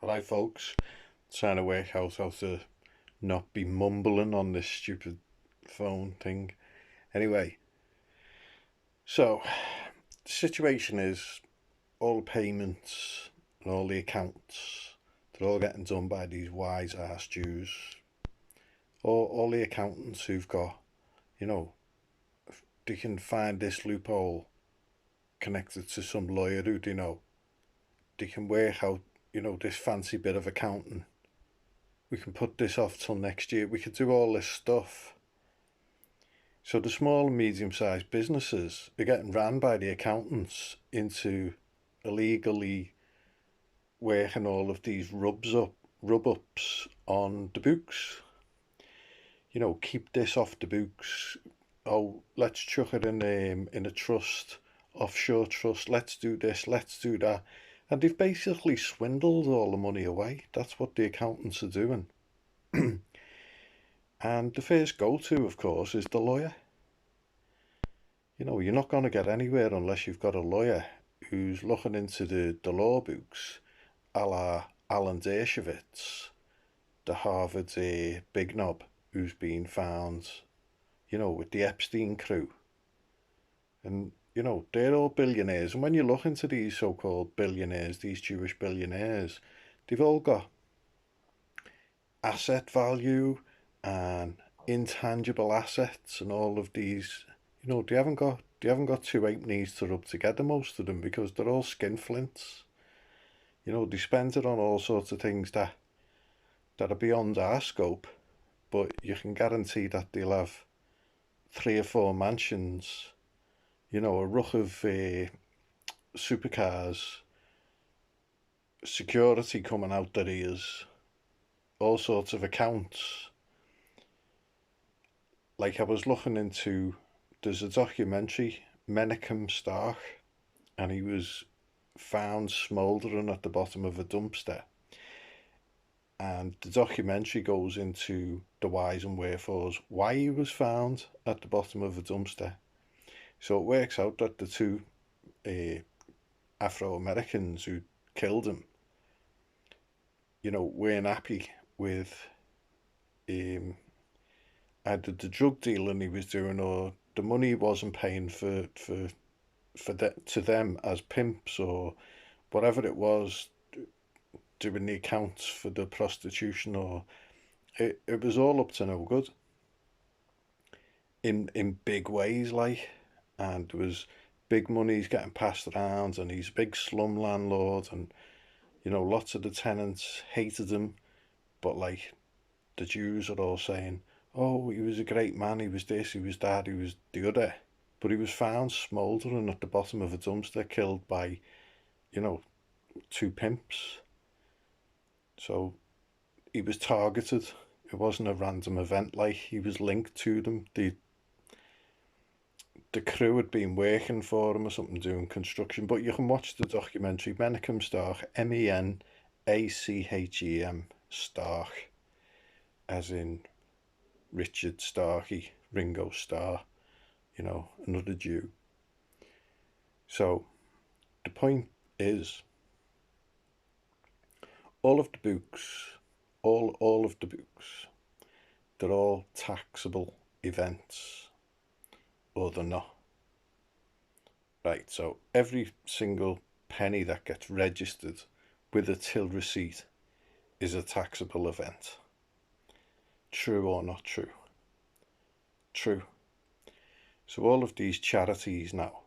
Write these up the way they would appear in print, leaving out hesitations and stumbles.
Alright, folks, trying to work out how to not be mumbling on this stupid phone thing. Anyway, so the situation is all the payments and all the accounts, they're all getting done by these wise ass Jews. All the accountants who've got, you know, they can find this loophole connected to some lawyer who they know. They can work out, this fancy bit of accounting. We can put this off till next year. We could do all this stuff. So the small and medium-sized businesses are getting ran by the accountants into illegally working all of these rub ups on the books. Keep this off the books. Oh, let's chuck it in a trust, offshore trust. Let's do this. Let's do that. And they've basically swindled all the money away. That's what the accountants are doing. And the first go-to, of course, is the lawyer. You're not going to get anywhere unless you've got a lawyer who's looking into the law books, a la Alan Dershowitz, the Harvard big knob who's been found, with the Epstein crew. And, they're all billionaires. And when you look into these so-called billionaires, these Jewish billionaires, they've all got asset value and intangible assets and all of these. They haven't got two ape knees to rub together, most of them, because they're all skinflints. They spend it on all sorts of things that are beyond our scope, but you can guarantee that they'll have 3 or 4 mansions, a ruck of supercars, security coming out their ears, all sorts of accounts. Like I was looking into, there's a documentary, Menachem Stark, and he was found smouldering at the bottom of a dumpster. And the documentary goes into the whys and wherefores, why he was found at the bottom of a dumpster. So it works out that the two Afro-Americans who killed him, weren't happy with um, either the drug dealing he was doing or the money he wasn't paying to them as pimps or whatever it was, doing the accounts for the prostitution, or it was all up to no good in big ways, like. And there was big monies getting passed around, and he's a big slum landlord, and lots of the tenants hated him, but like the Jews are all saying, oh, he was a great man, he was this, he was that, he was the other. But he was found smouldering at the bottom of a dumpster, killed by, you know, two pimps. So he was targeted. It wasn't a random event, like, he was linked to them. The crew had been working for him or something, doing construction. But you can watch the documentary, Menachem Stark, Menachem Stark, as in Richard Starkey, Ringo Starr, another Jew. So the point is, all of the books, all of the books, they're all taxable events, or they're not. Right, so every single penny that gets registered with a till receipt is a taxable event. True or not true? True. So all of these charities now,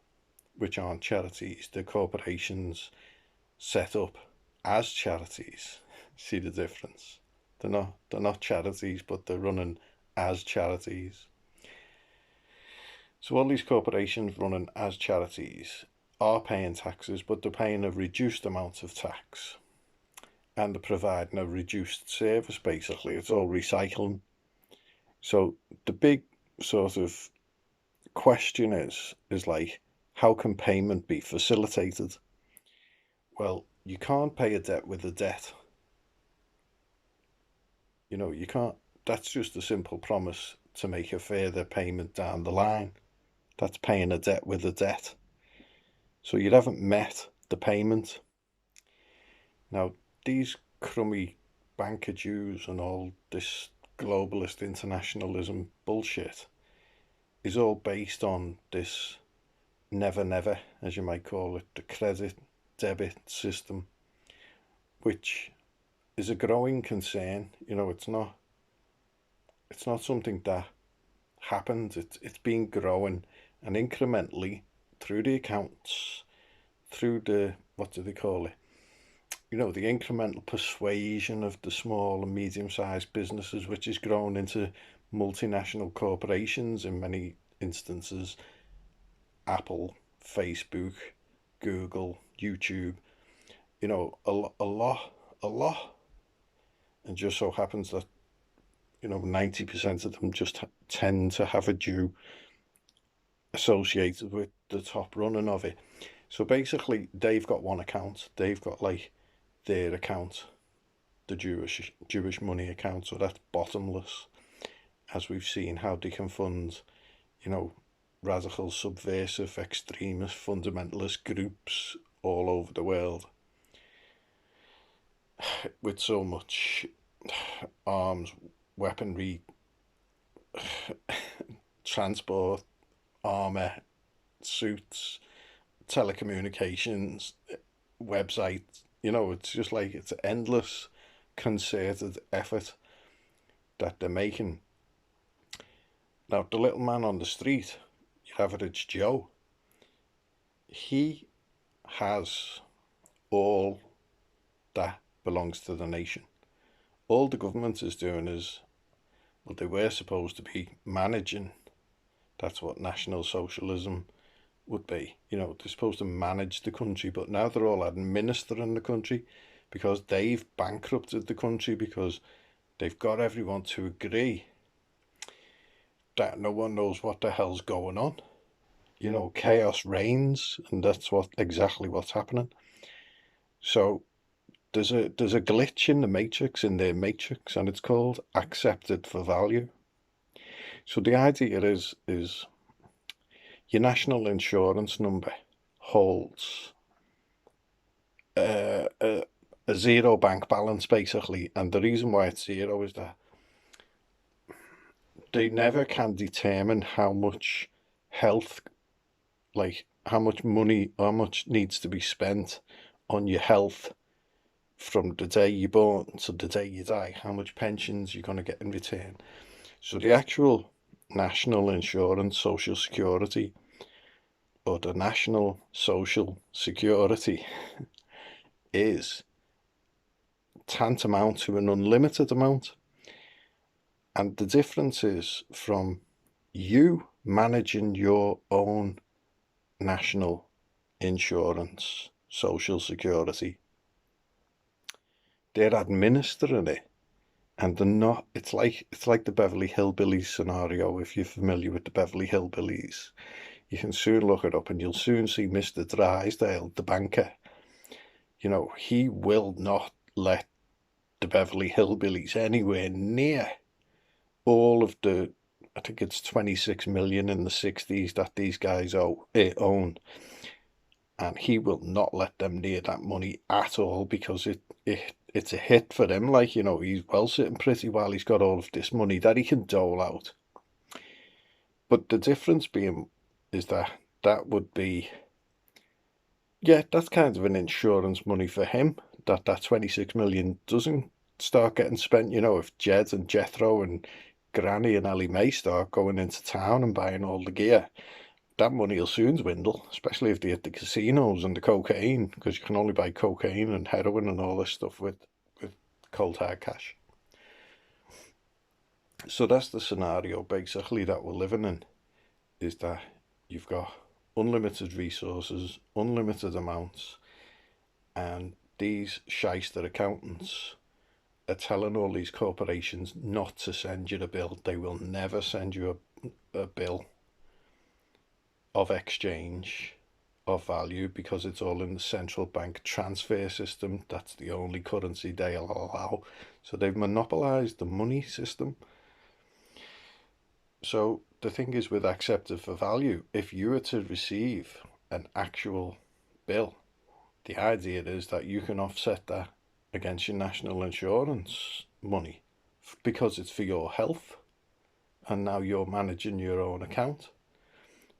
which aren't charities, they're corporations set up as charities. See the difference? They're not charities, but they're running as charities. So all these corporations running as charities are paying taxes, but they're paying a reduced amount of tax. And they're providing a reduced service, basically. It's all recycling. So the big sort of question is like, how can payment be facilitated? Well, you can't pay a debt with a debt. You can't. That's just a simple promise to make a further payment down the line. That's paying a debt with a debt. So you haven't met the payment. Now, these crummy banker dues and all this globalist internationalism bullshit is all based on this never never, as you might call it, the credit debit system, which is a growing concern. You know, it's not something that happened. It's been growing, and incrementally through the accounts, through the, what do they call it? You know, the incremental persuasion of the small and medium-sized businesses, which has grown into multinational corporations in many instances. Apple, Facebook, Google, YouTube, you know, a lot. And just so happens that, you know, 90% of them just tend to have a Jew associated with the top running of it. So basically, they've got one account. They've got like their account, the Jewish money account. So that's bottomless, as we've seen how they can fund, you know, radical, subversive, extremist, fundamentalist groups all over the world with so much arms, weaponry, transport, armour, suits, telecommunications, websites. You know, it's just like it's an endless concerted effort that they're making. Now, the little man on the street, your average Joe, he has all that belongs to the nation. All the government is doing is, well, they were supposed to be managing. That's what National Socialism would be. You know, they're supposed to manage the country, but now they're all administering the country because they've bankrupted the country, because they've got everyone to agree that no one knows what the hell's going on. You know, chaos reigns, and that's exactly what's happening. So there's a glitch in the matrix, in their matrix, and it's called accepted for value. So the idea is your national insurance number holds a zero bank balance, basically, and the reason why it's zero is that they never can determine how much health, like how much money, how much needs to be spent on your health from the day you're born to the day you die, how much pensions you're going to get in return. So the actual national insurance, social security, or the national social security is tantamount to an unlimited amount. And the difference is from you managing your own national insurance, social security. They're administering it, and they're not. It's like the Beverly Hillbillies scenario. If you're familiar with the Beverly Hillbillies, you can soon look it up, and you'll soon see Mr. Drysdale, the banker. You know, he will not let the Beverly Hillbillies anywhere near all of the, I think it's 26 million in the 60s that these guys own. And he will not let them near that money at all, because it's a hit for him. Like, you know, he's well sitting pretty while he's got all of this money that he can dole out. But the difference being is that would be, yeah, that's kind of an insurance money for him, that 26 million doesn't start getting spent. You know, if Jed and Jethro and Granny and Ellie Mae start going into town and buying all the gear, that money will soon dwindle, especially if they hit the casinos and the cocaine, because you can only buy cocaine and heroin and all this stuff with cold hard cash. So that's the scenario basically that we're living in, is that you've got unlimited resources, unlimited amounts, and these shyster accountants are telling all these corporations not to send you the bill. They will never send you a bill of exchange of value, because it's all in the central bank transfer system. That's the only currency they'll allow. So they've monopolized the money system. So the thing is, with accepted for value, if you were to receive an actual bill, the idea is that you can offset that against your national insurance money because it's for your health, and now you're managing your own account.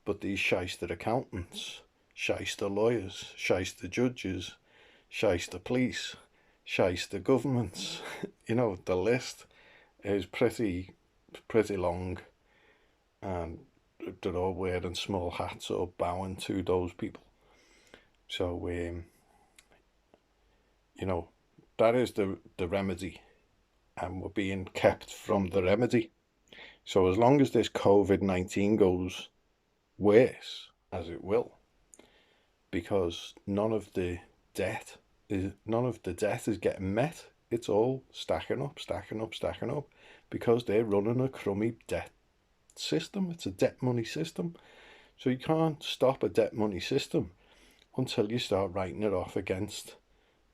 But these shyster accountants, shyster lawyers, shyster judges, shyster police, shyster governments, the list is pretty long, and they're all wearing small hats or bowing to those people. So, that is the remedy, and we're being kept from the remedy. So as long as this COVID-19 goes worse, as it will, because none of the debt is getting met. It's all stacking up, because they're running a crummy debt system. It's a debt money system. So you can't stop a debt money system until you start writing it off against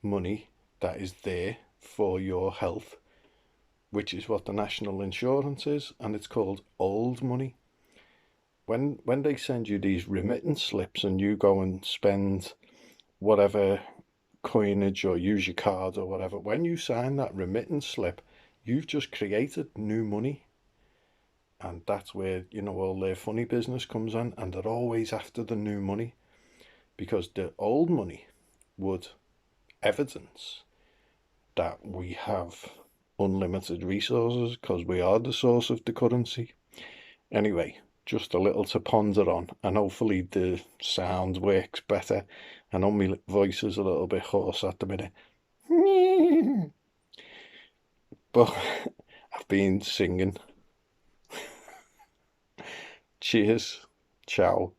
money that is there for your health, which is what the national insurance is, and it's called old money. When they send you these remittance slips and you go and spend whatever coinage or use your card or whatever, when you sign that remittance slip, you've just created new money. And that's where, all their funny business comes in, and they're always after the new money, because the old money would evidence that we have unlimited resources because we are the source of the currency. Anyway, just a little to ponder on, and hopefully the sound works better. I know my voice is a little bit hoarse at the minute, but I've been singing. Cheers. Ciao.